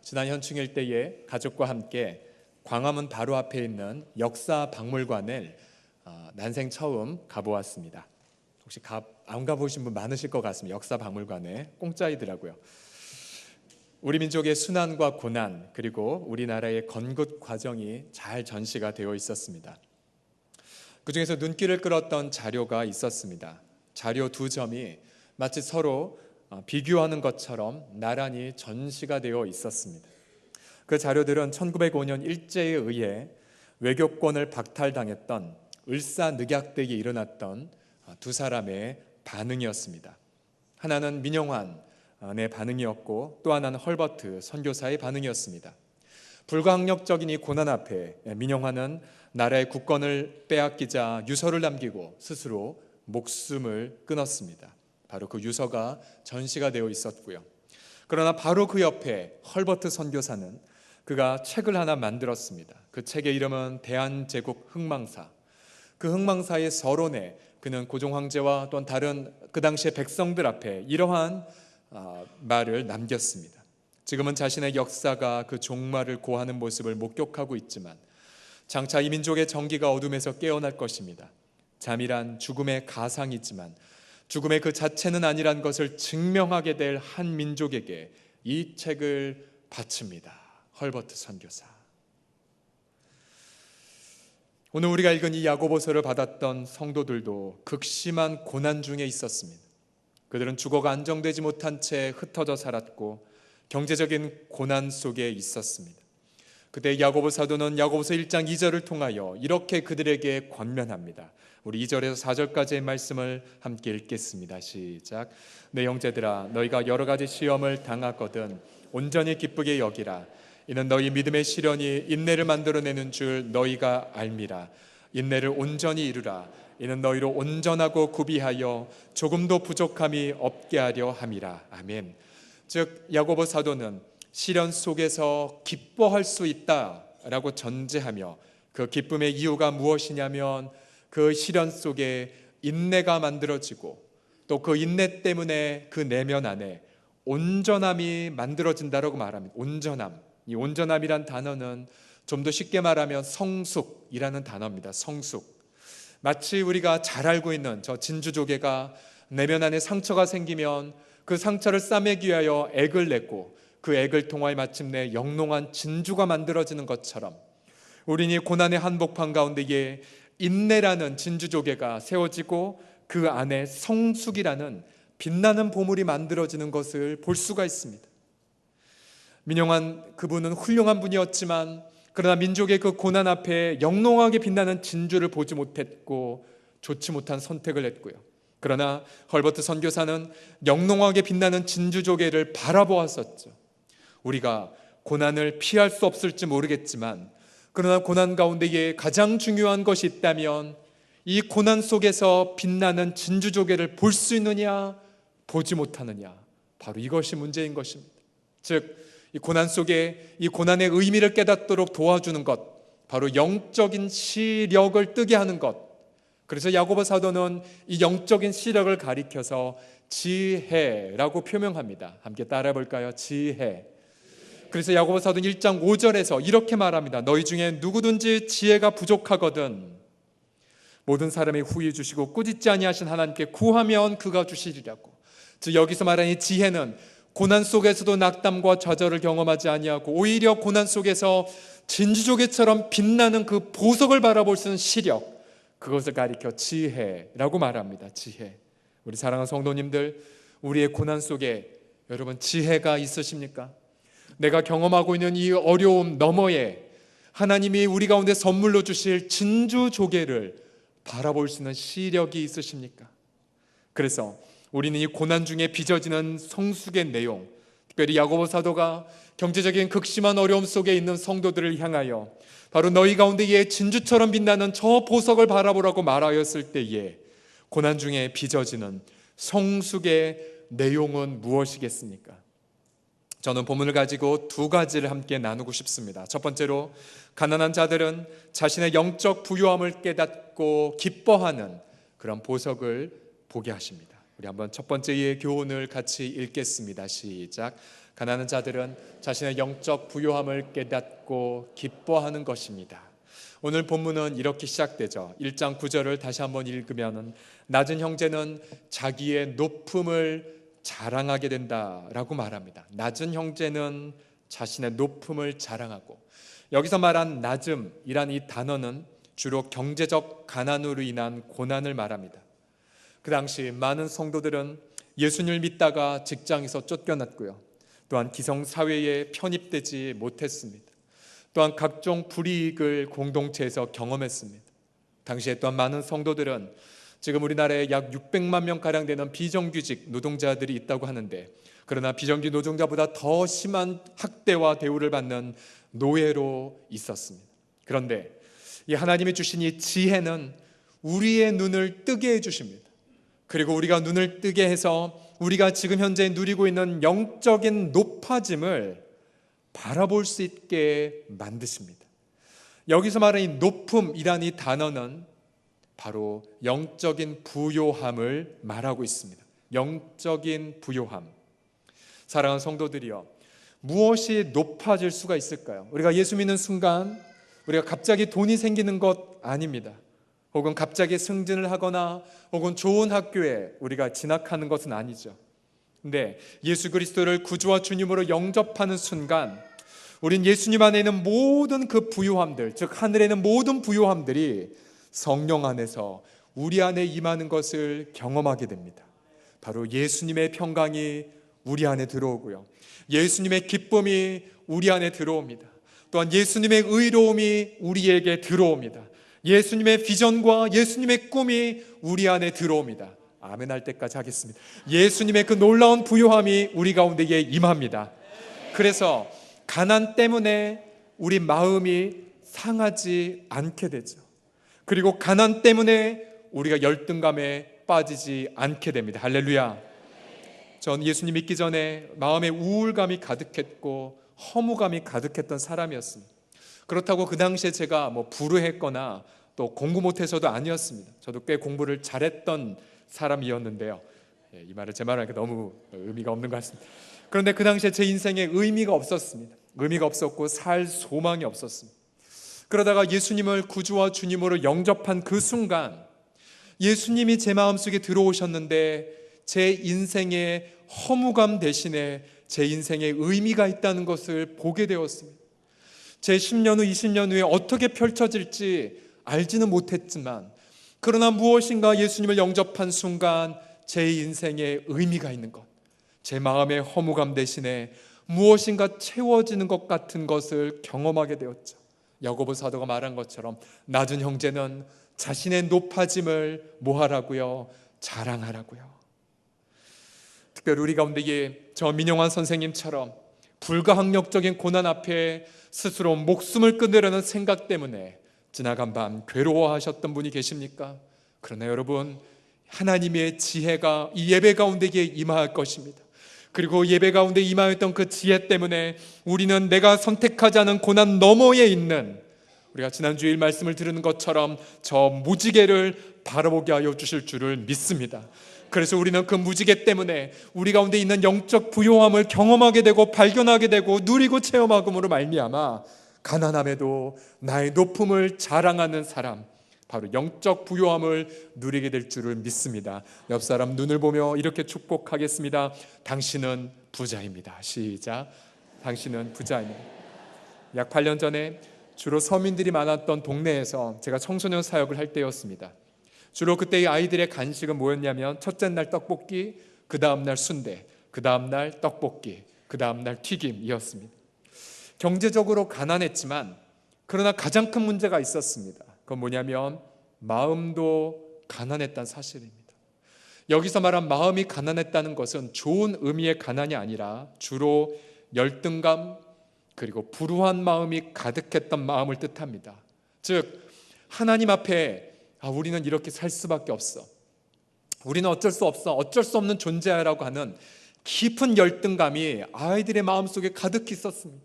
지난 현충일 때에 가족과 함께 광화문 바로 앞에 있는 역사박물관을 난생 처음 가보았습니다. 혹시 안 가보신 분 많으실 것 같습니다. 역사박물관에 공짜이더라고요. 우리 민족의 순환과 고난, 그리고 우리나라의 건국 과정이 잘 전시가 되어 있었습니다. 그 중에서 눈길을 끌었던 자료가 있었습니다. 자료 두 점이 마치 서로 비교하는 것처럼 나란히 전시가 되어 있었습니다. 그 자료들은 1905년 일제에 의해 외교권을 박탈당했던 을사늑약대기에 일어났던 두 사람의 반응이었습니다. 하나는 민영환의 반응이었고 또 하나는 헐버트 선교사의 반응이었습니다. 불가항력적인 이 고난 앞에 민영환은 나라의 국권을 빼앗기자 유서를 남기고 스스로 목숨을 끊었습니다. 바로 그 유서가 전시가 되어 있었고요. 그러나 바로 그 옆에 헐버트 선교사는 그가 책을 하나 만들었습니다. 그 책의 이름은 대한제국 흥망사. 그 흥망사의 서론에 그는 고종 황제와 또한 다른 그 당시의 백성들 앞에 이러한 말을 남겼습니다. 지금은 자신의 역사가 그 종말을 고하는 모습을 목격하고 있지만 장차 이 민족의 정기가 어둠에서 깨어날 것입니다. 잠이란 죽음의 가상이지만 죽음의 그 자체는 아니란 것을 증명하게 될 한 민족에게 이 책을 바칩니다. 헐버트 선교사. 오늘 우리가 읽은 이 야고보서를 받았던 성도들도 극심한 고난 중에 있었습니다. 그들은 주거가 안정되지 못한 채 흩어져 살았고 경제적인 고난 속에 있었습니다. 그때 야고보 사도는 야고보서 1장 2절을 통하여 이렇게 그들에게 권면합니다. 우리 2절에서 4절까지의 말씀을 함께 읽겠습니다. 시작. 내 형제들아, 너희가 여러 가지 시험을 당하거든 온전히 기쁘게 여기라. 이는 너희 믿음의 시련이 인내를 만들어내는 줄 너희가 알미라. 인내를 온전히 이루라. 이는 너희로 온전하고 구비하여 조금도 부족함이 없게 하려 함이라. 아멘. 즉 야고보 사도는 시련 속에서 기뻐할 수 있다라고 전제하며 그 기쁨의 이유가 무엇이냐면 그 시련 속에 인내가 만들어지고 또 그 인내 때문에 그 내면 안에 온전함이 만들어진다라고 말합니다. 온전함. 이 온전함이란 단어는 좀 더 쉽게 말하면 성숙이라는 단어입니다. 성숙. 마치 우리가 잘 알고 있는 저 진주조개가 내면 안에 상처가 생기면 그 상처를 싸매기 위하여 액을 냈고 그 액을 통하여 마침내 영롱한 진주가 만들어지는 것처럼 우리는 이 고난의 한복판 가운데에 인내라는 진주조개가 세워지고 그 안에 성숙이라는 빛나는 보물이 만들어지는 것을 볼 수가 있습니다. 민영환 그분은 훌륭한 분이었지만 그러나 민족의 그 고난 앞에 영롱하게 빛나는 진주를 보지 못했고 좋지 못한 선택을 했고요. 그러나 헐버트 선교사는 영롱하게 빛나는 진주조개를 바라보았었죠. 우리가 고난을 피할 수 없을지 모르겠지만 그러나 고난 가운데에 가장 중요한 것이 있다면 이 고난 속에서 빛나는 진주조개를 볼 수 있느냐 보지 못하느냐, 바로 이것이 문제인 것입니다. 즉 이 고난 속에 이 고난의 의미를 깨닫도록 도와주는 것, 바로 영적인 시력을 뜨게 하는 것. 그래서 야고보 사도는 이 영적인 시력을 가리켜서 지혜라고 표명합니다. 함께 따라해 볼까요? 지혜. 그래서 야고보 사도는 1장 5절에서 이렇게 말합니다. 너희 중에 누구든지 지혜가 부족하거든 모든 사람이 후히 주시고 꾸짖지 아니하신 하나님께 구하면 그가 주시리라고. 즉 여기서 말하는 이 지혜는 고난 속에서도 낙담과 좌절을 경험하지 아니하고 오히려 고난 속에서 진주조개처럼 빛나는 그 보석을 바라볼 수 있는 시력, 그것을 가리켜 지혜라고 말합니다. 지혜. 우리 사랑하는 성도님들, 우리의 고난 속에 여러분 지혜가 있으십니까? 내가 경험하고 있는 이 어려움 너머에 하나님이 우리 가운데 선물로 주실 진주조개를 바라볼 수 있는 시력이 있으십니까? 그래서 우리는 이 고난 중에 빚어지는 성숙의 내용, 특별히 야고보 사도가 경제적인 극심한 어려움 속에 있는 성도들을 향하여 바로 너희 가운데에 진주처럼 빛나는 저 보석을 바라보라고 말하였을 때에 고난 중에 빚어지는 성숙의 내용은 무엇이겠습니까? 저는 본문을 가지고 두 가지를 함께 나누고 싶습니다. 첫 번째로 가난한 자들은 자신의 영적 부유함을 깨닫고 기뻐하는 그런 보석을 보게 하십니다. 우리 한번 첫 번째 의 교훈을 같이 읽겠습니다. 시작. 가난한 자들은 자신의 영적 부요함을 깨닫고 기뻐하는 것입니다. 오늘 본문은 이렇게 시작되죠. 1장 9절을 다시 한번 읽으면 낮은 형제는 자기의 높음을 자랑하게 된다라고 말합니다. 낮은 형제는 자신의 높음을 자랑하고, 여기서 말한 낮음이란 이 단어는 주로 경제적 가난으로 인한 고난을 말합니다. 그 당시 많은 성도들은 예수님을 믿다가 직장에서 쫓겨났고요, 또한 기성사회에 편입되지 못했습니다. 또한 각종 불이익을 공동체에서 경험했습니다. 당시에 또한 많은 성도들은 지금 우리나라에 약 600만 명가량 되는 비정규직 노동자들이 있다고 하는데, 그러나 비정규직 노동자보다 더 심한 학대와 대우를 받는 노예로 있었습니다. 그런데 이 하나님이 주신 이 지혜는 우리의 눈을 뜨게 해주십니다. 그리고 우리가 눈을 뜨게 해서 우리가 지금 현재 누리고 있는 영적인 높아짐을 바라볼 수 있게 만드십니다. 여기서 말하는 이 높음이라는 이 단어는 바로 영적인 부요함을 말하고 있습니다. 영적인 부요함. 사랑하는 성도들이여, 무엇이 높아질 수가 있을까요? 우리가 예수 믿는 순간 우리가 갑자기 돈이 생기는 것 아닙니다. 혹은 갑자기 승진을 하거나 혹은 좋은 학교에 우리가 진학하는 것은 아니죠. 근데 예수 그리스도를 구주와 주님으로 영접하는 순간 우린 예수님 안에 있는 모든 그 부요함들, 즉 하늘에 있는 모든 부요함들이 성령 안에서 우리 안에 임하는 것을 경험하게 됩니다. 바로 예수님의 평강이 우리 안에 들어오고요, 예수님의 기쁨이 우리 안에 들어옵니다. 또한 예수님의 의로움이 우리에게 들어옵니다. 예수님의 비전과 예수님의 꿈이 우리 안에 들어옵니다. 아멘 할 때까지 하겠습니다. 예수님의 그 놀라운 부요함이 우리 가운데에 임합니다. 그래서 가난 때문에 우리 마음이 상하지 않게 되죠. 그리고 가난 때문에 우리가 열등감에 빠지지 않게 됩니다. 할렐루야. 전 예수님 믿기 전에 마음에 우울감이 가득했고 허무감이 가득했던 사람이었습니다. 그렇다고 그 당시에 제가 불우했거나 또 공부 못해서도 아니었습니다. 저도 꽤 공부를 잘했던 사람이었는데요. 이 말을 제 말하니까 너무 의미가 없는 것 같습니다. 그런데 그 당시에 제 인생에 의미가 없었습니다. 의미가 없었고 살 소망이 없었습니다. 그러다가 예수님을 구주와 주님으로 영접한 그 순간 예수님이 제 마음속에 들어오셨는데 제 인생의 허무감 대신에 제 인생에 의미가 있다는 것을 보게 되었습니다. 제 10년 후, 20년 후에 어떻게 펼쳐질지 알지는 못했지만, 그러나 무엇인가 예수님을 영접한 순간 제 인생에 의미가 있는 것, 제 마음의 허무감 대신에 무엇인가 채워지는 것 같은 것을 경험하게 되었죠. 야고보 사도가 말한 것처럼 낮은 형제는 자신의 높아짐을 뭐하라고요? 자랑하라고요. 특별히 우리 가운데에 저 민영환 선생님처럼 불가항력적인 고난 앞에 스스로 목숨을 끊으려는 생각 때문에 지나간 밤 괴로워하셨던 분이 계십니까? 그러나 여러분, 하나님의 지혜가 이 예배 가운데에 임할 것입니다. 그리고 예배 가운데 임하였던 그 지혜 때문에 우리는 내가 선택하지 않은 고난 너머에 있는, 우리가 지난주일 말씀을 들은 것처럼 저 무지개를 바라보게 하여 주실 줄을 믿습니다. 그래서 우리는 그 무지개 때문에 우리 가운데 있는 영적 부요함을 경험하게 되고 발견하게 되고 누리고 체험함으로 말미암아 가난함에도 나의 높음을 자랑하는 사람, 바로 영적 부요함을 누리게 될 줄을 믿습니다. 옆 사람 눈을 보며 이렇게 축복하겠습니다. 당신은 부자입니다. 시작. 당신은 부자입니다. 약 8년 전에 주로 서민들이 많았던 동네에서 제가 청소년 사역을 할 때였습니다. 주로 그때의 아이들의 간식은 뭐였냐면 첫째 날 떡볶이, 그 다음 날 순대, 그 다음 날 떡볶이, 그 다음 날 튀김이었습니다. 경제적으로 가난했지만 그러나 가장 큰 문제가 있었습니다. 그건 뭐냐면 마음도 가난했다는 사실입니다. 여기서 말한 마음이 가난했다는 것은 좋은 의미의 가난이 아니라 주로 열등감 그리고 불우한 마음이 가득했던 마음을 뜻합니다. 즉 하나님 앞에 우리는 이렇게 살 수밖에 없어, 우리는 어쩔 수 없어, 어쩔 수 없는 존재라고 하는 깊은 열등감이 아이들의 마음속에 가득히 있었습니다.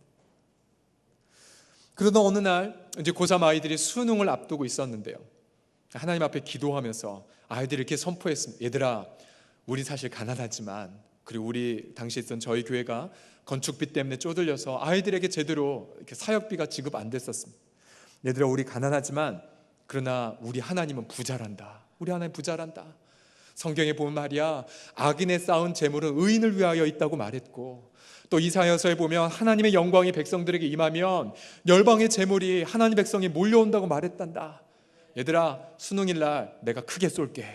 그러던 어느 날 이제 고3 아이들이 수능을 앞두고 있었는데요, 하나님 앞에 기도하면서 아이들이 이렇게 선포했습니다. 얘들아, 우리 사실 가난하지만, 그리고 우리 당시 있던 저희 교회가 건축비 때문에 쪼들려서 아이들에게 제대로 이렇게 사역비가 지급 안 됐었습니다. 얘들아, 우리 가난하지만 그러나 우리 하나님은 부자란다. 우리 하나님 부자란다. 성경에 보면 말이야, 악인의 쌓은 재물은 의인을 위하여 있다고 말했고, 또 이사야서에 보면 하나님의 영광이 백성들에게 임하면 열방의 재물이 하나님 백성이 몰려온다고 말했단다. 얘들아, 수능일날 내가 크게 쏠게.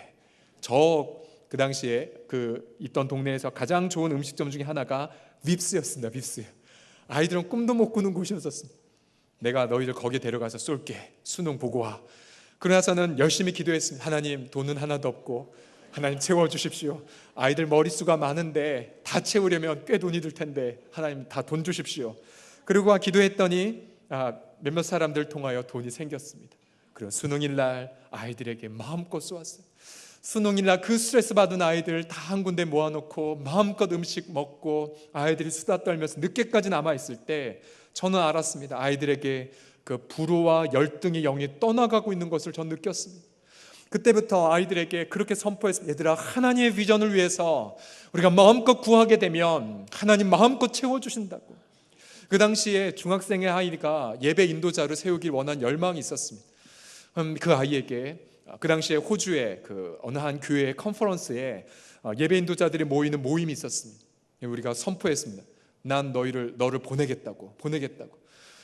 그 당시에 있던 동네에서 가장 좋은 음식점 중에 하나가 빕스였습니다. 빕스. 아이들은 꿈도 못 꾸는 곳이었습니다. 내가 너희들 거기에 데려가서 쏠게. 수능 보고 와. 그러나서는 열심히 기도했습니다. 하나님, 돈은 하나도 없고 하나님 채워주십시오. 아이들 머릿수가 많은데 다 채우려면 꽤 돈이 들 텐데 하나님 다 돈 주십시오. 그리고 기도했더니 몇몇 사람들 통하여 돈이 생겼습니다. 그리고 수능일날 아이들에게 마음껏 쏘았어요. 수능일날 그 스트레스 받은 아이들 다 한 군데 모아놓고 마음껏 음식 먹고 아이들이 수다 떨면서 늦게까지 남아있을 때 저는 알았습니다. 아이들에게 그 불호와 열등의 영이 떠나가고 있는 것을 전 느꼈습니다. 그때부터 아이들에게 그렇게 선포했습니다. 얘들아, 하나님의 비전을 위해서 우리가 마음껏 구하게 되면 하나님 마음껏 채워주신다고. 그 당시에 중학생의 아이가 예배 인도자를 세우길 원한 열망이 있었습니다. 그 아이에게 그 당시에 호주의 어느 한 교회의 컨퍼런스에 예배 인도자들이 모이는 모임이 있었습니다. 우리가 선포했습니다. 난 너를 보내겠다고.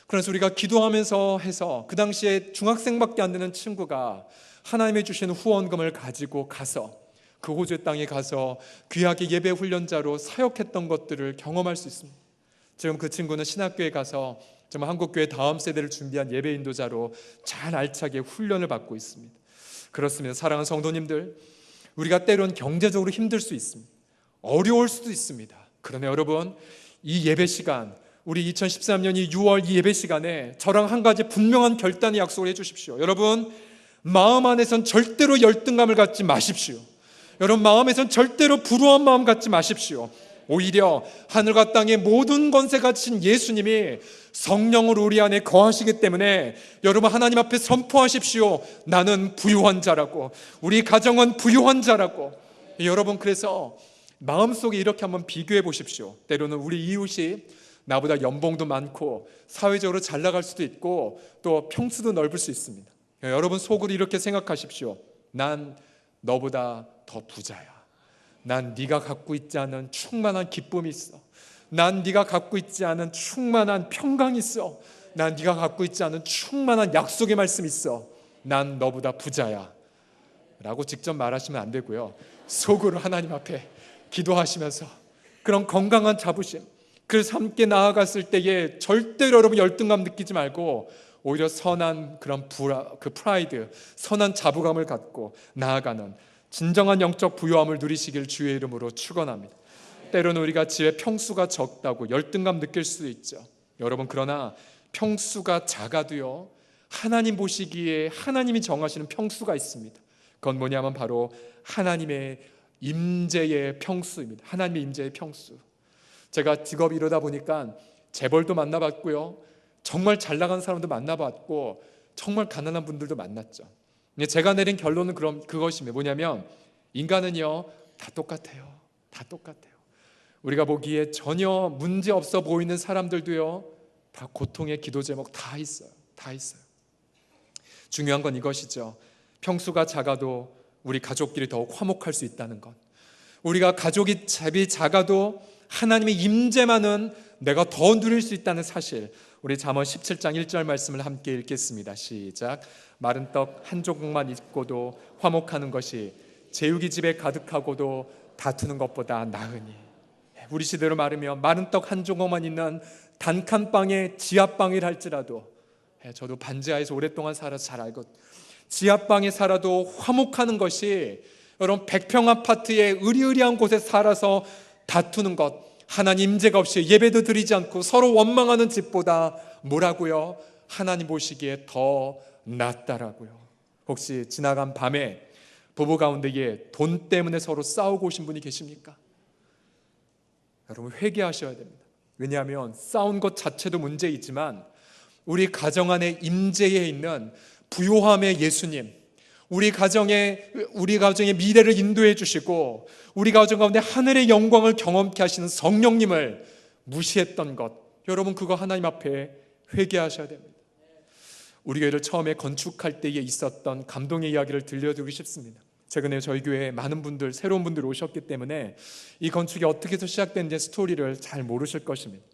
그래서 우리가 기도하면서 해서 그 당시에 중학생밖에 안 되는 친구가 하나님이 주시는 후원금을 가지고 가서 그 호주의 땅에 가서 귀하게 예배 훈련자로 사역했던 것들을 경험할 수 있습니다. 지금 그 친구는 신학교에 가서 정말 한국교회 다음 세대를 준비한 예배 인도자로 잘 알차게 훈련을 받고 있습니다. 그렇습니다. 사랑하는 성도님들, 우리가 때론 경제적으로 힘들 수 있습니다. 어려울 수도 있습니다. 그러나 여러분, 이 예배 시간, 우리 2013년 6월 이 예배 시간에 저랑 한 가지 분명한 결단의 약속을 해주십시오. 여러분, 마음 안에선 절대로 열등감을 갖지 마십시오. 여러분, 마음에선 절대로 불우한 마음 갖지 마십시오. 오히려 하늘과 땅의 모든 권세 가진 예수님이 성령으로 우리 안에 거하시기 때문에 여러분, 하나님 앞에 선포하십시오. 나는 부유한 자라고, 우리 가정은 부유한 자라고. 여러분, 그래서 마음속에 이렇게 한번 비교해 보십시오. 때로는 우리 이웃이 나보다 연봉도 많고 사회적으로 잘 나갈 수도 있고 또 평수도 넓을 수 있습니다. 여러분, 속으로 이렇게 생각하십시오. 난 너보다 더 부자야. 난 네가 갖고 있지 않은 충만한 기쁨이 있어. 난 네가 갖고 있지 않은 충만한 평강이 있어. 난 네가 갖고 있지 않은 충만한 약속의 말씀이 있어. 난 너보다 부자야 라고 직접 말하시면 안 되고요, 속으로 하나님 앞에 기도하시면서 그런 건강한 자부심, 그래서 함께 나아갔을 때에 절대로 여러분 열등감 느끼지 말고 오히려 선한 그런 프라이드, 선한 자부감을 갖고 나아가는 진정한 영적 부유함을 누리시길 주의 이름으로 축원합니다. 때로는 우리가 집에 평수가 적다고 열등감 느낄 수도 있죠. 여러분, 그러나 평수가 작아도요, 하나님 보시기에 하나님이 정하시는 평수가 있습니다. 그건 뭐냐면 바로 하나님의 임재의 평수입니다. 하나님의 임재의 평수. 제가 직업이 이러다 보니까 재벌도 만나봤고요, 정말 잘 나가는 사람도 만나봤고 정말 가난한 분들도 만났죠. 제가 내린 결론은 그것입니다. 뭐냐면 인간은요 다 똑같아요. 다 똑같아요. 우리가 보기에 전혀 문제 없어 보이는 사람들도요 다 고통의 기도 제목 다 있어요. 다 있어요. 중요한 건 이것이죠. 평수가 작아도 우리 가족끼리 더욱 화목할 수 있다는 것. 우리가 가족이 작아도 하나님의 임재만은 내가 더 누릴 수 있다는 사실. 우리 잠언 17장 1절 말씀을 함께 읽겠습니다. 시작. 마른 떡 한 조각만 있고도 화목하는 것이 제육이 집에 가득하고도 다투는 것보다 나으니. 우리 시대로 말하면 마른 떡 한 조각만 있는 단칸방에 지하방이라 할지라도, 저도 반지하에서 오랫동안 살아서 잘 알고, 지하방에 살아도 화목하는 것이 여러분 100평 아파트의 으리으리한 곳에 살아서 다투는 것, 하나님 임재가 없이 예배도 드리지 않고 서로 원망하는 집보다 뭐라고요? 하나님 보시기에 더 낫다라고요. 혹시 지나간 밤에 부부 가운데에 돈 때문에 서로 싸우고 오신 분이 계십니까? 여러분, 회개하셔야 됩니다. 왜냐하면 싸운 것 자체도 문제이지만 우리 가정 안에 임재에 있는 부요함의 예수님, 우리 가정의 미래를 인도해 주시고 우리 가정 가운데 하늘의 영광을 경험케 하시는 성령님을 무시했던 것, 여러분 그거 하나님 앞에 회개하셔야 됩니다. 우리 교회를 처음에 건축할 때에 있었던 감동의 이야기를 들려드리고 싶습니다. 최근에 저희 교회에 많은 분들, 새로운 분들이 오셨기 때문에 이 건축이 어떻게 해서 시작된지 스토리를 잘 모르실 것입니다.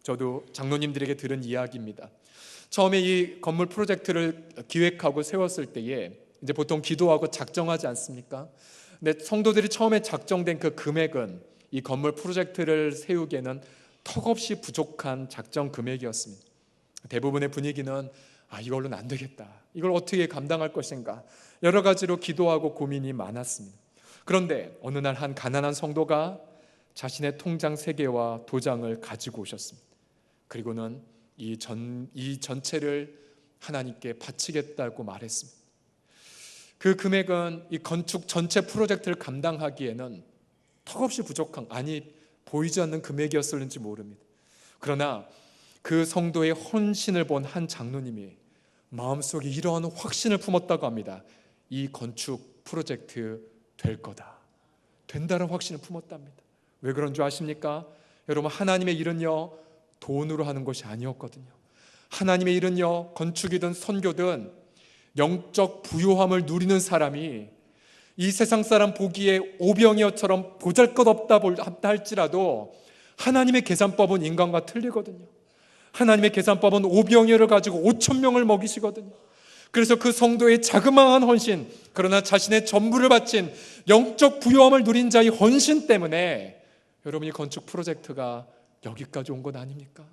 저도 장로님들에게 들은 이야기입니다. 처음에 이 건물 프로젝트를 기획하고 세웠을 때에 이제 보통 기도하고 작정하지 않습니까? 근데 성도들이 처음에 작정된 그 금액은 이 건물 프로젝트를 세우기에는 턱없이 부족한 작정 금액이었습니다. 대부분의 분위기는 이걸로는 안 되겠다, 이걸 어떻게 감당할 것인가, 여러 가지로 기도하고 고민이 많았습니다. 그런데 어느 날 한 가난한 성도가 자신의 통장 3개와 도장을 가지고 오셨습니다. 그리고는 이 전체를 하나님께 바치겠다고 말했습니다. 그 금액은 이 건축 전체 프로젝트를 감당하기에는 턱없이 부족한, 보이지 않는 금액이었을지 모릅니다. 그러나 그 성도의 헌신을 본 한 장로님이 마음속에 이러한 확신을 품었다고 합니다. 이 건축 프로젝트 될 거다, 된다는 확신을 품었답니다. 왜 그런 줄 아십니까? 여러분, 하나님의 일은요 돈으로 하는 것이 아니었거든요. 하나님의 일은요, 건축이든 선교든 영적 부요함을 누리는 사람이 이 세상 사람 보기에 오병이어처럼 보잘것없다 할지라도 하나님의 계산법은 인간과 틀리거든요. 하나님의 계산법은 오병이어를 가지고 5,000명을 먹이시거든요. 그래서 그 성도의 자그마한 헌신, 그러나 자신의 전부를 바친 영적 부요함을 누린 자의 헌신 때문에 여러분이 건축 프로젝트가 여기까지 온 것 아닙니까?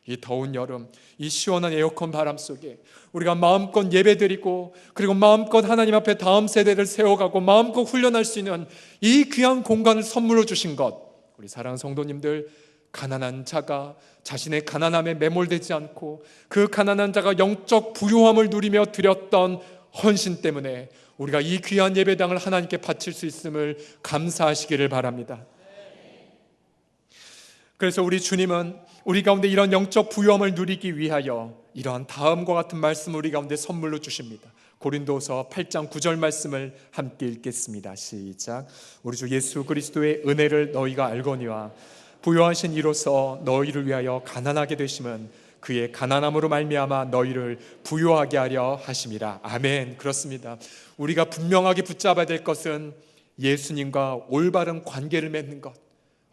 이 더운 여름, 이 시원한 에어컨 바람 속에 우리가 마음껏 예배드리고, 그리고 마음껏 하나님 앞에 다음 세대를 세워가고 마음껏 훈련할 수 있는 이 귀한 공간을 선물로 주신 것, 우리 사랑하는 성도님들, 가난한 자가 자신의 가난함에 매몰되지 않고 그 가난한 자가 영적 부요함을 누리며 드렸던 헌신 때문에 우리가 이 귀한 예배당을 하나님께 바칠 수 있음을 감사하시기를 바랍니다. 그래서 우리 주님은 우리 가운데 이런 영적 부요함을 누리기 위하여 이러한 다음과 같은 말씀을 우리 가운데 선물로 주십니다. 고린도서 8장 9절 말씀을 함께 읽겠습니다. 시작. 우리 주 예수 그리스도의 은혜를 너희가 알거니와 부요하신 이로써 너희를 위하여 가난하게 되심은 그의 가난함으로 말미암아 너희를 부요하게 하려 하심이라. 아멘. 그렇습니다. 우리가 분명하게 붙잡아야 될 것은 예수님과 올바른 관계를 맺는 것.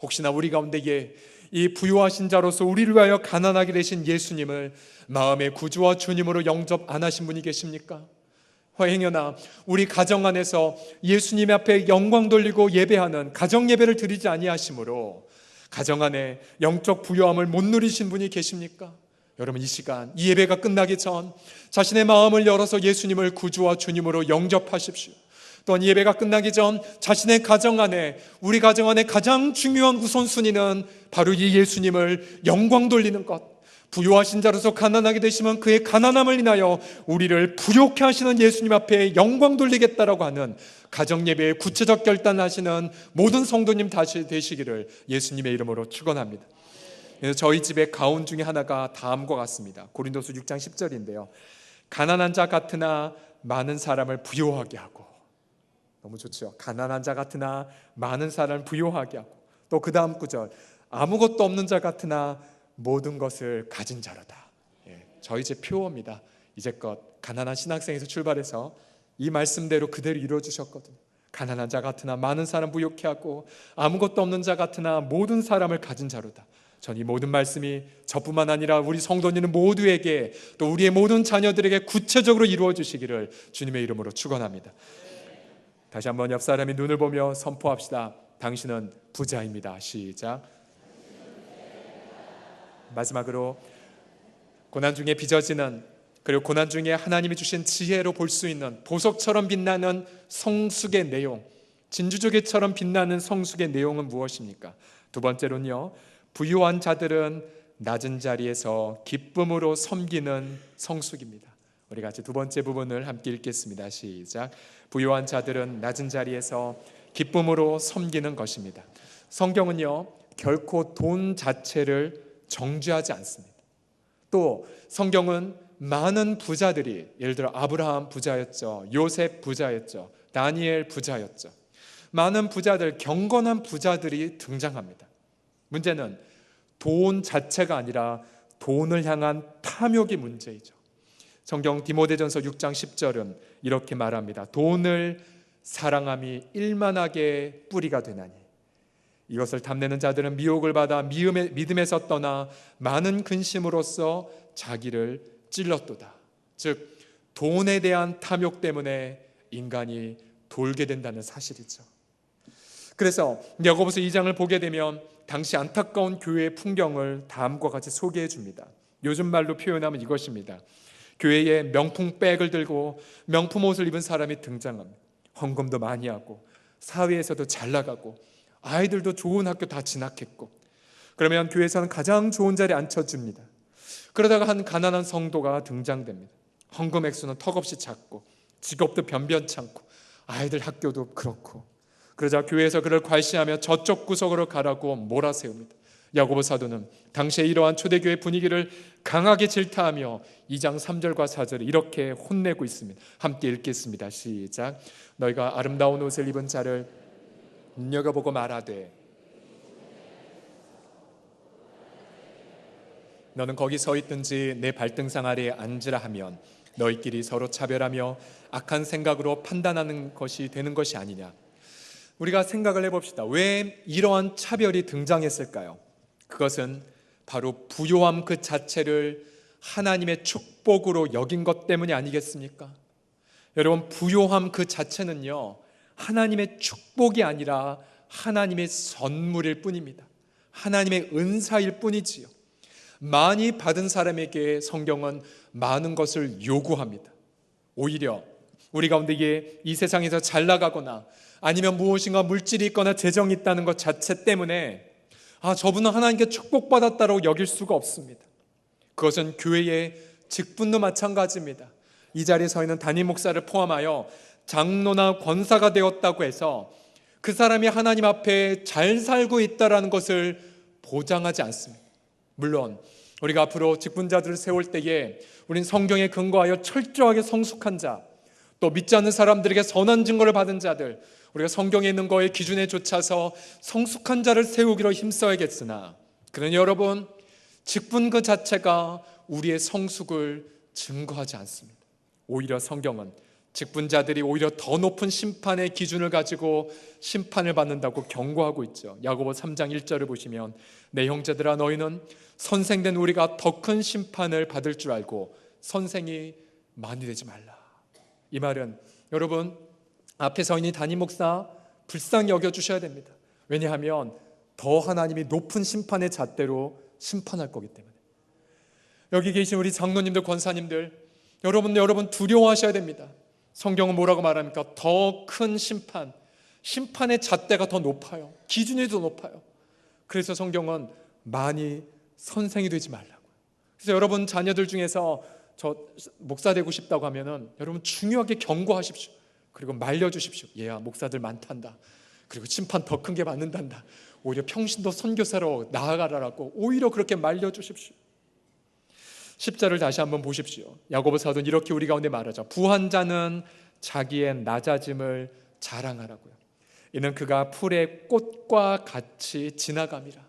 혹시나 우리 가운데에 이 부요하신 자로서 우리를 위하여 가난하게 되신 예수님을 마음의 구주와 주님으로 영접 안 하신 분이 계십니까? 행여나 우리 가정 안에서 예수님 앞에 영광 돌리고 예배하는 가정 예배를 드리지 아니하심으로 가정 안에 영적 부요함을 못 누리신 분이 계십니까? 여러분, 이 시간 이 예배가 끝나기 전 자신의 마음을 열어서 예수님을 구주와 주님으로 영접하십시오. 또한 예배가 끝나기 전 자신의 가정 안에, 우리 가정 안에 가장 중요한 우선순위는 바로 이 예수님을 영광 돌리는 것, 부요하신 자로서 가난하게 되시면 그의 가난함을 인하여 우리를 부요케 하시는 예수님 앞에 영광 돌리겠다라고 하는 가정 예배에 구체적 결단하시는 모든 성도님 다시 되시기를 예수님의 이름으로 축원합니다. 그래서 저희 집의 가훈 중에 하나가 다음과 같습니다. 고린도서 6장 10절인데요. 가난한 자 같으나 많은 사람을 부요하게 하고, 너무 좋죠. 가난한 자 같으나 많은 사람을 부요하게 하고, 또 그 다음 구절, 아무것도 없는 자 같으나 모든 것을 가진 자로다. 저희 집 표어입니다. 이제껏 가난한 신학생에서 출발해서 이 말씀대로 그대로 이루어주셨거든요. 가난한 자 같으나 많은 사람 부요케 하고, 아무것도 없는 자 같으나 모든 사람을 가진 자로다. 전 이 모든 말씀이 저뿐만 아니라 우리 성도님 모두에게, 또 우리의 모든 자녀들에게 구체적으로 이루어 주시기를 주님의 이름으로 축원합니다. 다시 한번 옆 사람이 눈을 보며 선포합시다. 당신은 부자입니다. 시작. 마지막으로 고난 중에 빚어지는, 그리고 고난 중에 하나님이 주신 지혜로 볼 수 있는 보석처럼 빛나는 성숙의 내용, 진주조개처럼 빛나는 성숙의 내용은 무엇입니까? 두 번째로는요, 부유한 자들은 낮은 자리에서 기쁨으로 섬기는 성숙입니다. 우리 같이 두 번째 부분을 함께 읽겠습니다. 시작. 부유한 자들은 낮은 자리에서 기쁨으로 섬기는 것입니다. 성경은요, 결코 돈 자체를 정죄하지 않습니다. 또 성경은 많은 부자들이, 예를 들어 아브라함 부자였죠, 요셉 부자였죠, 다니엘 부자였죠. 많은 부자들, 경건한 부자들이 등장합니다. 문제는 돈 자체가 아니라 돈을 향한 탐욕이 문제이죠. 성경 디모데전서 6장 10절은 이렇게 말합니다. 돈을 사랑함이 일만하게 뿌리가 되나니 이것을 탐내는 자들은 미혹을 받아 믿음에서 떠나 많은 근심으로써 자기를 찔렀도다. 즉 돈에 대한 탐욕 때문에 인간이 돌게 된다는 사실이죠. 그래서 야고보서 2장을 보게 되면 당시 안타까운 교회의 풍경을 다음과 같이 소개해 줍니다. 요즘 말로 표현하면 이것입니다. 교회에 명품 백을 들고 명품 옷을 입은 사람이 등장합니다. 헌금도 많이 하고 사회에서도 잘 나가고 아이들도 좋은 학교 다 진학했고, 그러면 교회에서는 가장 좋은 자리에 앉혀줍니다. 그러다가 한 가난한 성도가 등장됩니다. 헌금 액수는 턱없이 작고 직업도 변변찮고 아이들 학교도 그렇고, 그러자 교회에서 그를 괄시하며 저쪽 구석으로 가라고 몰아세웁니다. 야고보 사도는 당시에 이러한 초대교회 분위기를 강하게 질타하며 2장 3절과 4절을 이렇게 혼내고 있습니다. 함께 읽겠습니다. 시작. 너희가 아름다운 옷을 입은 자를 눈여겨보고 말하되 너는 거기 서 있든지 내 발등상 아래에 앉으라 하면 너희끼리 서로 차별하며 악한 생각으로 판단하는 것이 되는 것이 아니냐. 우리가 생각을 해봅시다. 왜 이러한 차별이 등장했을까요? 그것은 바로 부요함 그 자체를 하나님의 축복으로 여긴 것 때문이 아니겠습니까? 여러분, 부요함 그 자체는요, 하나님의 축복이 아니라 하나님의 선물일 뿐입니다. 하나님의 은사일 뿐이지요. 많이 받은 사람에게 성경은 많은 것을 요구합니다. 오히려 우리 가운데 이 세상에서 잘 나가거나 아니면 무엇인가 물질이 있거나 재정이 있다는 것 자체 때문에 저분은 하나님께 축복받았다고 여길 수가 없습니다. 그것은 교회의 직분도 마찬가지입니다. 이 자리에 서 있는 담임 목사를 포함하여 장로나 권사가 되었다고 해서 그 사람이 하나님 앞에 잘 살고 있다는 것을 보장하지 않습니다. 물론 우리가 앞으로 직분자들을 세울 때에 우린 성경에 근거하여 철저하게 성숙한 자, 또 믿지 않는 사람들에게 선한 증거를 받은 자들, 우리가 성경에 있는 거에 기준에 쫓아서 성숙한 자를 세우기로 힘써야겠으나, 그러나 여러분, 직분 그 자체가 우리의 성숙을 증거하지 않습니다. 오히려 성경은 직분자들이 오히려 더 높은 심판의 기준을 가지고 심판을 받는다고 경고하고 있죠. 야고보 3장 1절을 보시면 내 형제들아 너희는 선생된 우리가 더 큰 심판을 받을 줄 알고 선생이 많이 되지 말라. 이 말은 여러분, 앞에 서 있는 담임 목사 불쌍히 여겨주셔야 됩니다. 왜냐하면 더 하나님이 높은 심판의 잣대로 심판할 거기 때문에. 여기 계신 우리 장로님들, 권사님들, 여러분 두려워하셔야 됩니다. 성경은 뭐라고 말합니까? 더 큰 심판의 잣대가 더 높아요. 기준이 더 높아요. 그래서 성경은 많이 선생이 되지 말라고요. 그래서 여러분 자녀들 중에서 저 목사 되고 싶다고 하면은 여러분 중요하게 경고하십시오. 그리고 말려주십시오. 얘야, 목사들 많단다. 그리고 심판 더 큰 게 받는단다. 오히려 평신도 선교사로 나아가라라고 오히려 그렇게 말려주십시오. 10절을 다시 한번 보십시오. 야고보 사도는 이렇게 우리 가운데 말하죠. 부한 자는 자기의 낮아짐을 자랑하라고요. 이는 그가 풀의 꽃과 같이 지나감이라.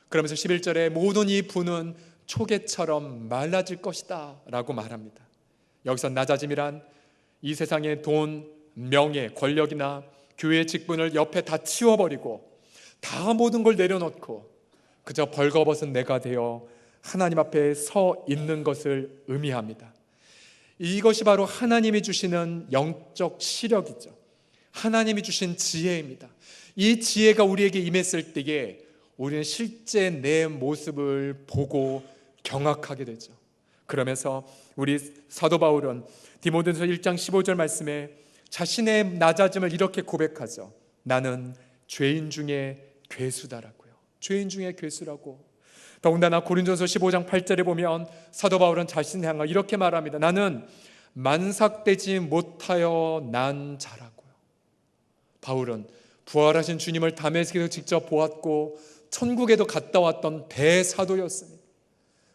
그러면서 11절에 모든 이 부는 초계처럼 말라질 것이다 라고 말합니다. 여기서 낮아짐이란 이 세상의 돈, 명예, 권력이나 교회의 직분을 옆에 다 치워버리고 다 모든 걸 내려놓고 그저 벌거벗은 내가 되어 하나님 앞에 서 있는 것을 의미합니다. 이것이 바로 하나님이 주시는 영적 시력이죠. 하나님이 주신 지혜입니다. 이 지혜가 우리에게 임했을 때에 우리는 실제 내 모습을 보고 경악하게 되죠. 그러면서 우리 사도 바울은 디모데전서 1장 15절 말씀에 자신의 낮아짐을 이렇게 고백하죠. 나는 죄인 중에 괴수다라고요. 죄인 중에 괴수라고. 더군다나 고린도전서 15장 8절에 보면 사도 바울은 자신을 향하여 이렇게 말합니다. 나는 만삭되지 못하여 난 자라고요. 바울은 부활하신 주님을 다메섹에서 직접 보았고 천국에도 갔다 왔던 대사도였습니다.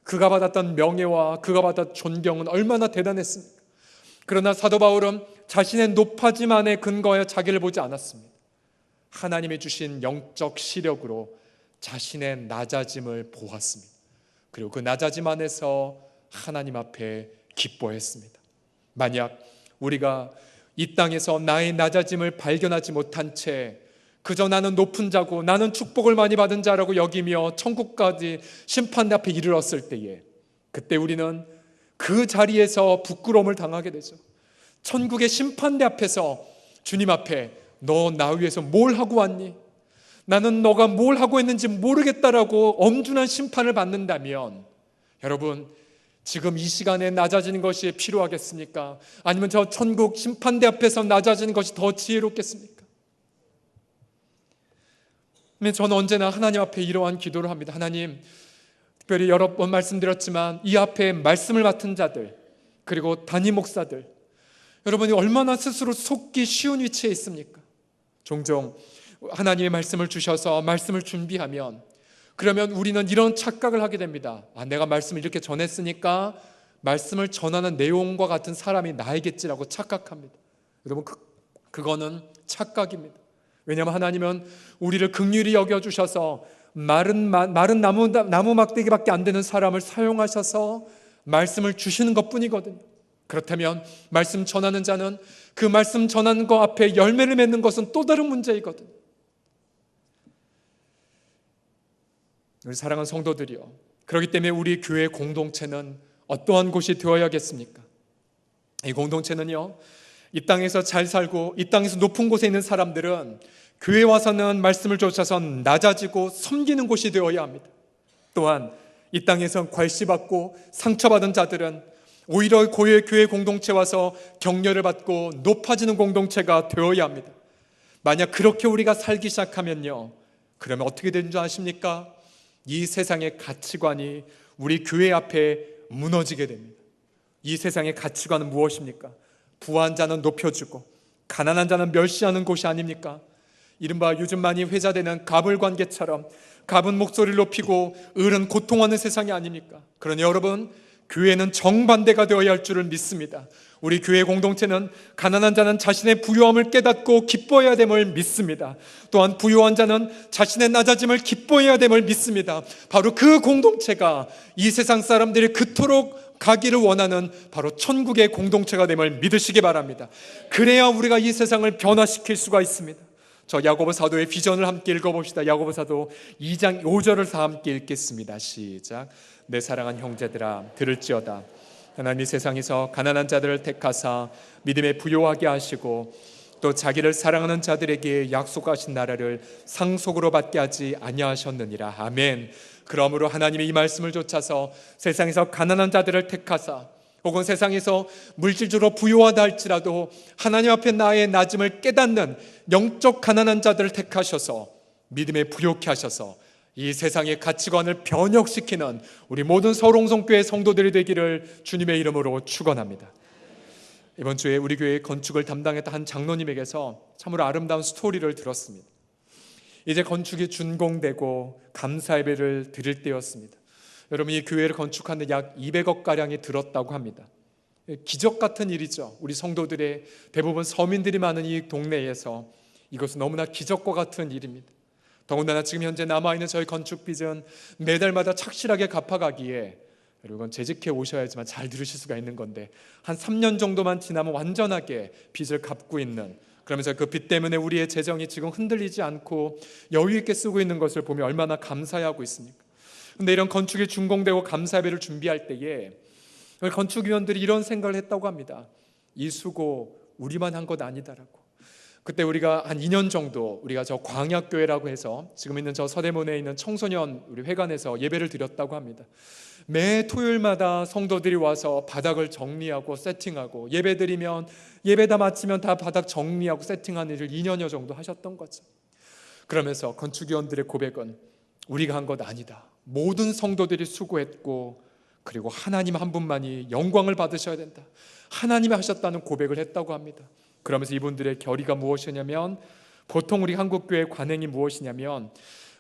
그가 받았던 명예와 그가 받았던 존경은 얼마나 대단했습니까? 그러나 사도 바울은 자신의 높아짐만에 근거하여 자기를 보지 않았습니다. 하나님이 주신 영적 시력으로 자신의 낮아짐을 보았습니다. 그리고 그 낮아짐 안에서 하나님 앞에 기뻐했습니다. 만약 우리가 이 땅에서 나의 낮아짐을 발견하지 못한 채 그저 나는 높은 자고 나는 축복을 많이 받은 자라고 여기며 천국까지 심판 앞에 이르렀을 때에, 그때 우리는 그 자리에서 부끄러움을 당하게 되죠. 천국의 심판대 앞에서 주님 앞에 너 나 위해서 뭘 하고 왔니? 나는 너가 뭘 하고 있는지 모르겠다라고 엄중한 심판을 받는다면, 여러분 지금 이 시간에 낮아지는 것이 필요하겠습니까? 아니면 저 천국 심판대 앞에서 낮아지는 것이 더 지혜롭겠습니까? 저는 언제나 하나님 앞에 이러한 기도를 합니다. 하나님, 특별히 여러 번 말씀드렸지만 이 앞에 말씀을 맡은 자들, 그리고 담임 목사들, 여러분이 얼마나 스스로 속기 쉬운 위치에 있습니까? 종종 하나님의 말씀을 주셔서 말씀을 준비하면, 그러면 우리는 이런 착각을 하게 됩니다. 내가 말씀을 이렇게 전했으니까 말씀을 전하는 내용과 같은 사람이 나이겠지라고 착각합니다. 여러분 그거는 착각입니다. 왜냐하면 하나님은 우리를 긍휼히 여겨주셔서 마른 나무 막대기밖에 안 되는 사람을 사용하셔서 말씀을 주시는 것뿐이거든요. 그렇다면 말씀 전하는 자는 그 말씀 전하는 것 앞에 열매를 맺는 것은 또 다른 문제이거든요. 우리 사랑하는 성도들이요, 그렇기 때문에 우리 교회 공동체는 어떠한 곳이 되어야겠습니까? 이 공동체는요, 이 땅에서 잘 살고 이 땅에서 높은 곳에 있는 사람들은 교회에 와서는 말씀을 쫓아서 낮아지고 섬기는 곳이 되어야 합니다. 또한 이 땅에서 괄시받고 상처받은 자들은 오히려 교회 공동체 와서 격려를 받고 높아지는 공동체가 되어야 합니다. 만약 그렇게 우리가 살기 시작하면요, 그러면 어떻게 되는 줄 아십니까? 이 세상의 가치관이 우리 교회 앞에 무너지게 됩니다. 이 세상의 가치관은 무엇입니까? 부한 자는 높여주고 가난한 자는 멸시하는 곳이 아닙니까? 이른바 요즘 많이 회자되는 갑을관계처럼 갑은 목소리를 높이고 을은 고통하는 세상이 아닙니까? 그러니 여러분, 교회는 정반대가 되어야 할 줄을 믿습니다. 우리 교회 공동체는 가난한 자는 자신의 부유함을 깨닫고 기뻐해야 됨을 믿습니다. 또한 부유한 자는 자신의 낮아짐을 기뻐해야 됨을 믿습니다. 바로 그 공동체가 이 세상 사람들이 그토록 가기를 원하는 바로 천국의 공동체가 됨을 믿으시기 바랍니다. 그래야 우리가 이 세상을 변화시킬 수가 있습니다. 저 야고보 사도의 비전을 함께 읽어봅시다. 야고보 사도 2장 5절을 다 함께 읽겠습니다. 시작. 내 사랑하는 형제들아, 들을지어다. 하나님이 세상에서 가난한 자들을 택하사 믿음에 부요하게 하시고 또 자기를 사랑하는 자들에게 약속하신 나라를 상속으로 받게 하지 아니하셨느니라. 아멘. 그러므로 하나님이 이 말씀을 좇아서 세상에서 가난한 자들을 택하사 혹은 세상에서 물질적으로 부요하다 할지라도 하나님 앞에 나의 낮음을 깨닫는 영적 가난한 자들을 택하셔서 믿음에 부요케 하셔서 이 세상의 가치관을 변혁시키는 우리 모든 서울홍성교회 성도들이 되기를 주님의 이름으로 축원합니다. 이번 주에 우리 교회 건축을 담당했던 한 장로님에게서 참으로 아름다운 스토리를 들었습니다. 이제 건축이 준공되고 감사 예배를 드릴 때였습니다. 여러분, 이 교회를 건축하는데 약 200억가량이 들었다고 합니다. 기적 같은 일이죠. 우리 성도들의 대부분 서민들이 많은 이 동네에서 이것은 너무나 기적과 같은 일입니다. 더군다나 지금 현재 남아있는 저희 건축 빚은 매달마다 착실하게 갚아가기에, 여러분 재직해 오셔야지만 잘 들으실 수가 있는 건데, 한 3년 정도만 지나면 완전하게 빚을 갚고 있는, 그러면서 그 빚 때문에 우리의 재정이 지금 흔들리지 않고 여유 있게 쓰고 있는 것을 보며 얼마나 감사해하고 있습니까? 그런데 이런 건축이 준공되고 감사예배를 준비할 때에 건축위원들이 이런 생각을 했다고 합니다. 이 수고 우리만 한 것 아니다라고. 그때 우리가 한 2년 정도 우리가 저 광약교회라고 해서 지금 있는 저 서대문에 있는 청소년 우리 회관에서 예배를 드렸다고 합니다. 매 토요일마다 성도들이 와서 바닥을 정리하고 세팅하고 예배 드리면 예배 다 마치면 다 바닥 정리하고 세팅하는 일을 2년여 정도 하셨던 거죠. 그러면서 건축위원들의 고백은 우리가 한 것 아니다. 모든 성도들이 수고했고 그리고 하나님 한 분만이 영광을 받으셔야 된다. 하나님이 하셨다는 고백을 했다고 합니다. 그러면서 이분들의 결의가 무엇이냐면, 보통 우리 한국교회 관행이 무엇이냐면,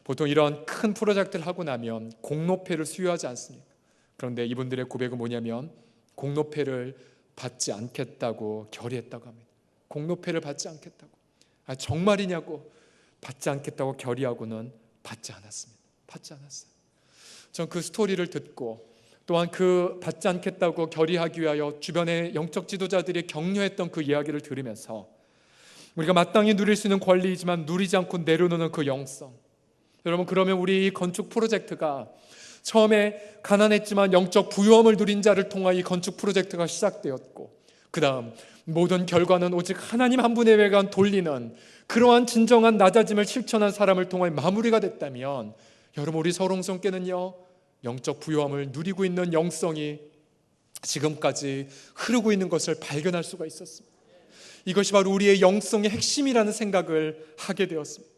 보통 이런 큰 프로젝트를 하고 나면 공로패를 수여하지 않습니까? 그런데 이분들의 고백은 뭐냐면 공로패를 받지 않겠다고 결의했다고 합니다. 공로패를 받지 않겠다고. 정말이냐고. 받지 않겠다고 결의하고는 받지 않았습니다. 받지 않았어요. 전 그 스토리를 듣고 또한 그 받지 않겠다고 결의하기 위하여 주변의 영적 지도자들이 격려했던 그 이야기를 들으면서 우리가 마땅히 누릴 수 있는 권리이지만 누리지 않고 내려놓는 그 영성. 여러분, 그러면 우리 이 건축 프로젝트가 처음에 가난했지만 영적 부유함을 누린 자를 통하여 이 건축 프로젝트가 시작되었고, 그 다음 모든 결과는 오직 하나님 한 분의 외관 돌리는 그러한 진정한 낮아짐을 실천한 사람을 통하여 마무리가 됐다면, 여러분, 우리 서롱성께는요 영적 부유함을 누리고 있는 영성이 지금까지 흐르고 있는 것을 발견할 수가 있었습니다. 이것이 바로 우리의 영성의 핵심이라는 생각을 하게 되었습니다.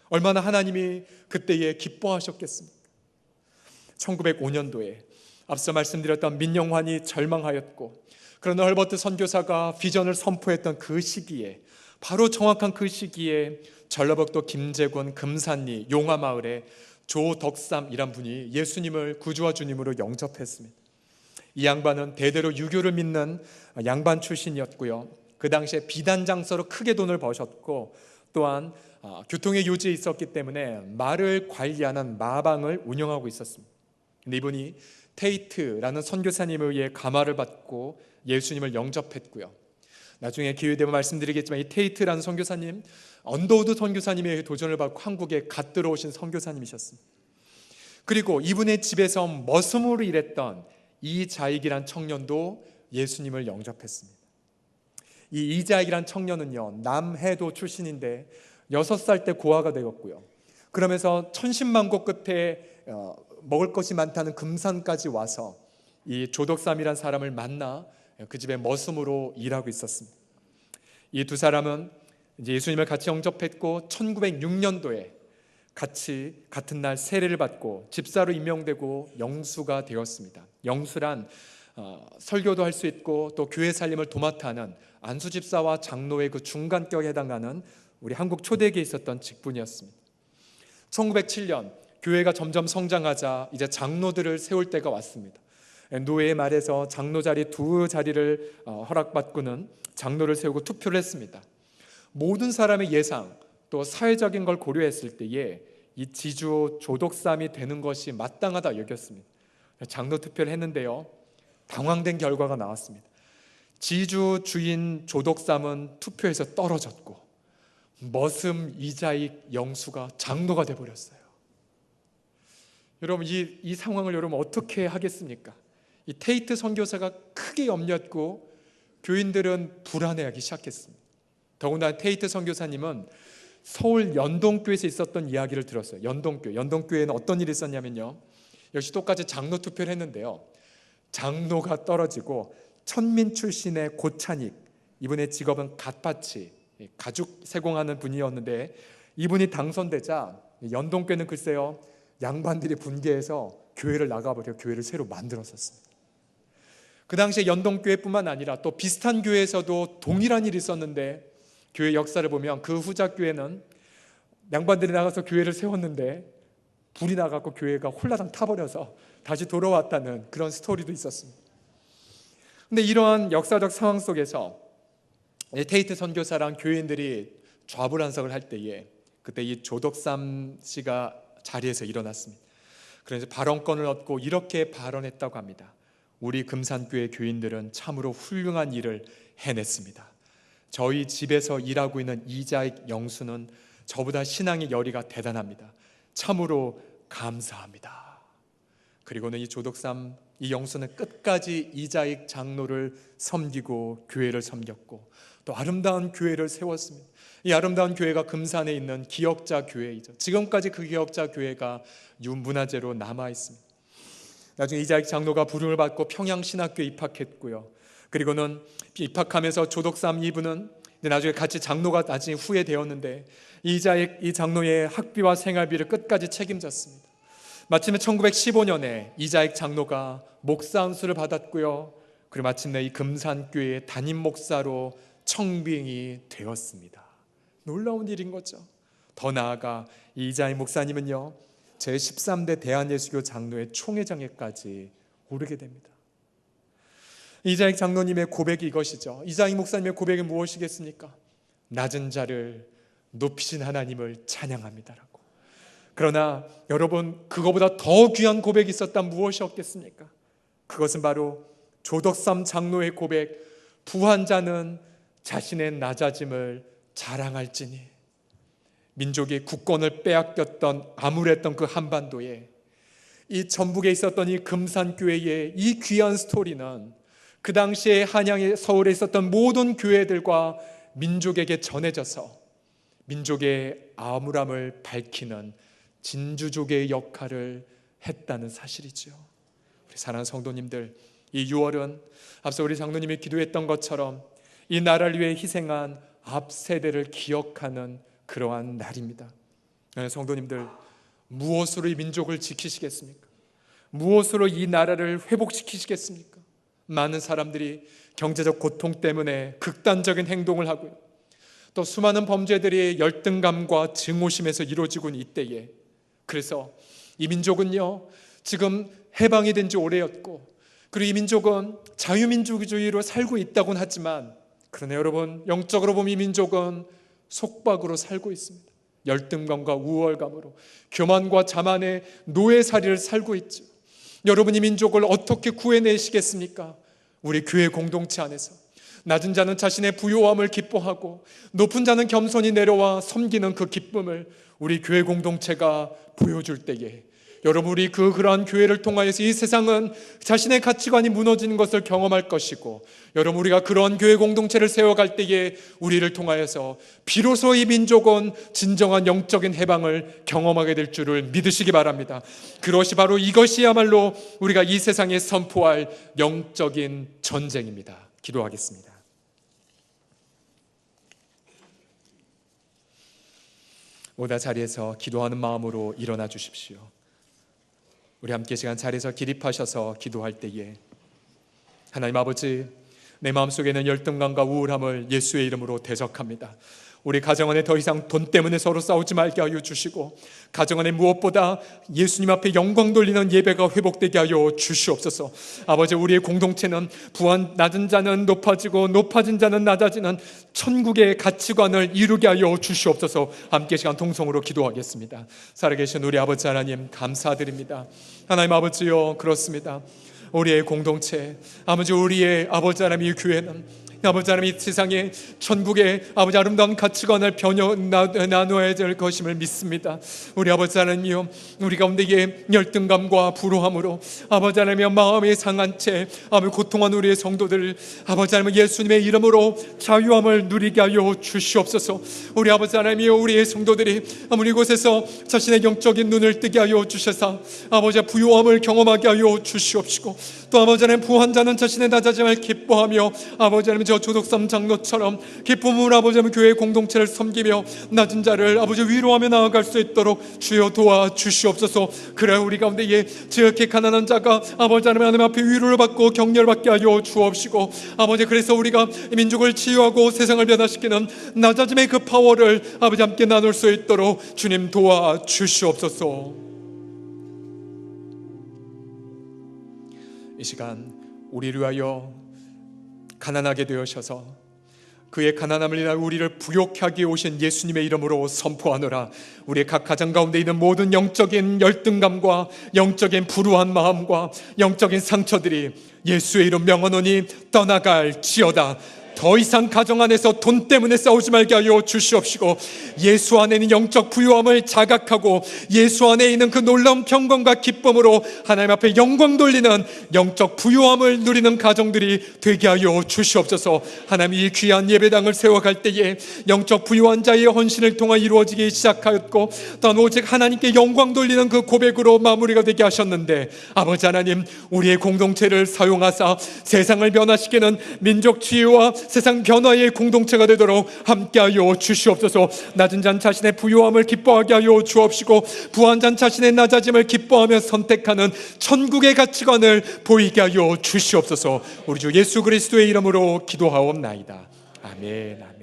얼마나 하나님이 그때에 기뻐하셨겠습니까? 1905년도에 앞서 말씀드렸던 민영환이 절망하였고, 그러나 헐버트 선교사가 비전을 선포했던 그 시기에, 바로 정확한 그 시기에 전라북도 김제군 금산리 용화마을에 조덕삼이란 분이 예수님을 구주와 주님으로 영접했습니다. 이 양반은 대대로 유교를 믿는 양반 출신이었고요. 그 당시에 비단장서로 크게 돈을 버셨고, 또한 교통의 요지에 있었기 때문에 말을 관리하는 마방을 운영하고 있었습니다. 근데 이분이 테이트라는 선교사님에 의해 감화를 받고 예수님을 영접했고요. 나중에 기회되면 말씀드리겠지만 이 테이트라는 선교사님, 언더우드 선교사님에 의해 도전을 받고 한국에 갓 들어오신 선교사님이셨습니다. 그리고 이분의 집에서 머슴으로 일했던 이자익이란 청년도 예수님을 영접했습니다. 이 이자익이란 청년은요 남해도 출신인데 6살 때 고아가 되었고요. 그러면서 천신만고 끝에 먹을 것이 많다는 금산까지 와서 이 조덕삼이란 사람을 만나 그 집에 머슴으로 일하고 있었습니다. 이 두 사람은 이제 예수님을 같이 영접했고 1906년도에 같이 같은 날 세례를 받고 집사로 임명되고 영수가 되었습니다. 영수란 설교도 할 수 있고 또 교회 살림을 도맡아 하는 안수 집사와 장로의 그 중간격에 해당하는 우리 한국 초대기에 있었던 직분이었습니다. 1907년 교회가 점점 성장하자 이제 장로들을 세울 때가 왔습니다. 노예의 말에서 장로 자리 2자리를 허락받고는 장로를 세우고 투표를 했습니다. 모든 사람의 예상 또 사회적인 걸 고려했을 때에 이 지주 조덕삼이 되는 것이 마땅하다 여겼습니다. 장로 투표를 했는데요 당황된 결과가 나왔습니다. 지주 주인 조덕삼은 투표에서 떨어졌고 머슴 이자익 영수가 장로가 돼버렸어요. 여러분 이 상황을 여러분 어떻게 하겠습니까? 이 테이트 선교사가 크게 염려했고 교인들은 불안해하기 시작했습니다. 더군다나 테이트 선교사님은 서울 연동교에서 있었던 이야기를 들었어요. 연동교에는 어떤 일이 있었냐면요 역시 똑같이 장로 투표를 했는데요 장로가 떨어지고 천민 출신의 고찬익, 이분의 직업은 갓파치, 가죽 세공하는 분이었는데 이분이 당선되자 연동교는 글쎄요 양반들이 분개해서 교회를 나가버려 교회를 새로 만들었었습니다. 그 당시에 연동교회뿐만 아니라 또 비슷한 교회에서도 동일한 일이 있었는데 교회 역사를 보면 그 후작 교회는 양반들이 나가서 교회를 세웠는데 불이 나갖고 교회가 홀라당 타버려서 다시 돌아왔다는 그런 스토리도 있었습니다. 근데 이러한 역사적 상황 속에서 테이트 선교사랑 교인들이 좌불안석을 할 때에 그때 이 조덕삼 씨가 자리에서 일어났습니다. 그래서 발언권을 얻고 이렇게 발언했다고 합니다. 우리 금산교회 교인들은 참으로 훌륭한 일을 해냈습니다. 저희 집에서 일하고 있는 이자익 영수는 저보다 신앙의 열의가 대단합니다. 참으로 감사합니다. 그리고는 이 조덕삼 이 영수는 끝까지 이자익 장로를 섬기고 교회를 섬겼고 또 아름다운 교회를 세웠습니다. 이 아름다운 교회가 금산에 있는 기역자 교회이죠. 지금까지 그 기역자 교회가 유문화재로 남아 있습니다. 나중에 이자익 장로가 부름을 받고 평양신학교에 입학했고요. 그리고는 입학하면서 조덕삼 이분은 나중에 같이 장로가 나중에 후에 되었는데 이자익 이 장로의 학비와 생활비를 끝까지 책임졌습니다. 마침내 1915년에 이자익 장로가 목사 안수를 받았고요. 그리고 마침내 이 금산교회의 담임 목사로 청빙이 되었습니다. 놀라운 일인 거죠. 더 나아가 이자익 목사님은요 제13대 대한예수교 장로회 총회장에까지 오르게 됩니다. 이장익 장로님의 고백이 이것이죠. 이장익 목사님의 고백이 무엇이겠습니까? 낮은 자를 높이신 하나님을 찬양합니다라고. 그러나 여러분, 그거보다 더 귀한 고백이 있었다면 무엇이 없겠습니까? 그것은 바로 조덕삼 장로의 고백, 부한 자는 자신의 낮아짐을 자랑할지니. 민족의 국권을 빼앗겼던 암울했던 그 한반도에, 이 전북에 있었던 이 금산교회의 이 귀한 스토리는 그 당시에 한양에, 서울에 있었던 모든 교회들과 민족에게 전해져서 민족의 암울함을 밝히는 진주조개의 역할을 했다는 사실이죠. 우리 사랑하는 성도님들, 이 6월은 앞서 우리 장로님이 기도했던 것처럼 이 나라를 위해 희생한 앞 세대를 기억하는 그러한 날입니다. 성도님들, 무엇으로 이 민족을 지키시겠습니까? 무엇으로 이 나라를 회복시키시겠습니까? 많은 사람들이 경제적 고통 때문에 극단적인 행동을 하고요, 또 수많은 범죄들이 열등감과 증오심에서 이루어지고 있는 이때에, 그래서 이 민족은요, 지금 해방이 된 지 오래였고, 그리고 이 민족은 자유민주주의로 살고 있다고는 하지만, 그러나 여러분, 영적으로 보면 이 민족은 속박으로 살고 있습니다. 열등감과 우월감으로 교만과 자만의 노예살이를 살고 있죠. 여러분, 이 민족을 어떻게 구해내시겠습니까? 우리 교회 공동체 안에서 낮은 자는 자신의 부요함을 기뻐하고 높은 자는 겸손히 내려와 섬기는 그 기쁨을 우리 교회 공동체가 보여줄 때에, 여러분, 우리 그러한 교회를 통하여서 이 세상은 자신의 가치관이 무너지는 것을 경험할 것이고, 여러분, 우리가 그러한 교회 공동체를 세워갈 때에 우리를 통하여서 비로소 이 민족은 진정한 영적인 해방을 경험하게 될 줄을 믿으시기 바랍니다. 그것이 바로, 이것이야말로 우리가 이 세상에 선포할 영적인 전쟁입니다. 기도하겠습니다. 오다 자리에서 기도하는 마음으로 일어나 주십시오. 우리 함께 시간 자리에서 기립하셔서 기도할 때에, 하나님 아버지, 내 마음속에는 열등감과 우울함을 예수의 이름으로 대적합니다. 우리 가정 안에 더 이상 돈 때문에 서로 싸우지 말게 하여 주시고, 가정 안에 무엇보다 예수님 앞에 영광 돌리는 예배가 회복되게 하여 주시옵소서. 아버지, 우리의 공동체는 부한 낮은 자는 높아지고 높아진 자는 낮아지는 천국의 가치관을 이루게 하여 주시옵소서. 함께 시간 통성으로 기도하겠습니다. 살아계신 우리 아버지 하나님, 감사드립니다. 하나님 아버지요, 그렇습니다. 우리의 공동체, 아버지, 우리의 아버지 하나님, 이 교회는 아버지 하나님, 이 세상에 천국의 아버지 아름다운 가치관을 나누어야 될 것임을 믿습니다. 우리 아버지 하나님이요, 우리 가운데에 열등감과 불호함으로 아버지 하나님의 마음이 상한 채 아버지 고통한 우리의 성도들, 아버지 하나님, 예수님의 이름으로 자유함을 누리게 하여 주시옵소서. 우리 아버지 하나님이요, 우리의 성도들이 아무리 이곳에서 자신의 영적인 눈을 뜨게 하여 주셔서 아버지 부요함을 경험하게 하여 주시옵시고, 또 아버지 하나님, 부한 자는 자신의 낮아짐을 기뻐하며 아버지 하나님, 저 조덕삼 장로처럼 기쁨으로 아버지 하나님 교회 공동체를 섬기며 낮은 자를 아버지 위로하며 나아갈 수 있도록 주여 도와 주시옵소서. 그래 우리 가운데에 지극히 가난한 자가 아버지 하나님 앞에 위로를 받고 격려를 받게 하여 주옵시고, 아버지, 그래서 우리가 민족을 치유하고 세상을 변화시키는 낮아짐의 그 파워를 아버지 함께 나눌 수 있도록 주님 도와 주시옵소서. 이 시간 우리를 위하여 가난하게 되어셔서 그의 가난함을 인하여 우리를 부욕하게 하기 오신 예수님의 이름으로 선포하노라. 우리의 각 가정 가운데 있는 모든 영적인 열등감과 영적인 불우한 마음과 영적인 상처들이 예수의 이름 명하노니 떠나갈지어다. 더 이상 가정 안에서 돈 때문에 싸우지 말게 하여 주시옵시고, 예수 안에 있는 영적 부유함을 자각하고 예수 안에 있는 그 놀라운 평강과 기쁨으로 하나님 앞에 영광 돌리는 영적 부유함을 누리는 가정들이 되게 하여 주시옵소서. 하나님, 이 귀한 예배당을 세워갈 때에 영적 부유한 자의 헌신을 통해 이루어지기 시작하였고, 또한 오직 하나님께 영광 돌리는 그 고백으로 마무리가 되게 하셨는데, 아버지 하나님, 우리의 공동체를 사용하사 세상을 변화시키는 민족 치유와 세상 변화의 공동체가 되도록 함께하여 주시옵소서. 낮은 자는 자신의 부요함을 기뻐하게 하여 주옵시고, 부한 자는 자신의 낮아짐을 기뻐하며 선택하는 천국의 가치관을 보이게 하여 주시옵소서. 우리 주 예수 그리스도의 이름으로 기도하옵나이다. 아멘.